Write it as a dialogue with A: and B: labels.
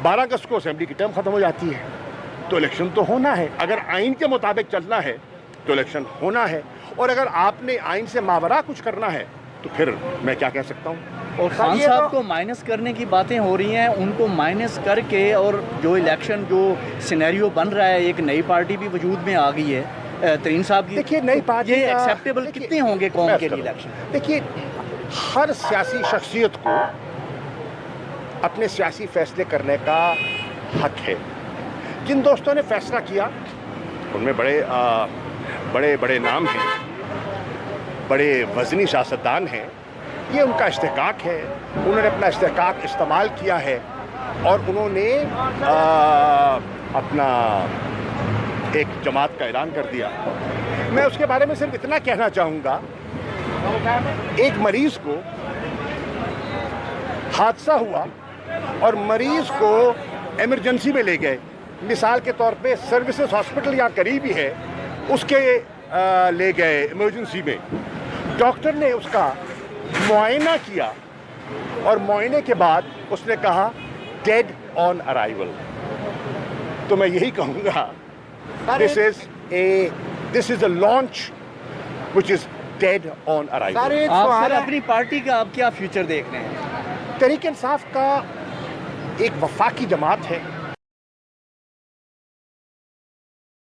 A: 12 اگست کو اسمبلی کی ٹرم ختم ہو جاتی ہے تو الیکشن تو ہونا ہے. اگر آئین کے مطابق چلنا ہے تو الیکشن ہونا ہے, اور اگر آپ نے آئین سے ماوراء کچھ کرنا ہے تو پھر میں کیا کہہ سکتا ہوں.
B: اور خان صاحب کو مائنس کرنے کی باتیں ہو رہی ہیں, ان کو مائنس کر کے اور جو الیکشن جو سینیریو بن رہا ہے, ایک نئی پارٹی بھی وجود میں آ گئی ہے ترین صاحب کی.
A: دیکھیے نئی پارٹی
B: یہ ایکسیپٹیبل کتنے ہوں گے قوم کے لیے الیکشن؟
A: دیکھیے ہر سیاسی شخصیت کو اپنے سیاسی فیصلے کرنے کا حق ہے. جن دوستوں نے فیصلہ کیا ان میں بڑے بڑے نام ہیں, بڑے وزنی سیاستدان ہیں. یہ ان کا استحقاق ہے, انہوں نے اپنا استحقاق استعمال کیا ہے اور انہوں نے اپنا ایک جماعت کا اعلان کر دیا. میں اس کے بارے میں صرف اتنا کہنا چاہوں گا, ایک مریض کو حادثہ ہوا اور مریض کو ایمرجنسی میں لے گئے. مثال کے طور پہ سروسز ہاسپٹل یہاں قریب ہی ہے, اس کے لے گئے ایمرجنسی میں. ڈاکٹر نے اس کا معائنہ کیا اور معائنے کے بعد اس نے کہا ڈیڈ آن ارائیول. تو میں یہی کہوں گا دس از اے launch which is dead on arrival.
B: آپ سر اپنی پارٹی کا آپ کیا فیوچر دیکھ رہے ہیں؟
A: تحریک انصاف کا ایک وفاقی جماعت ہے,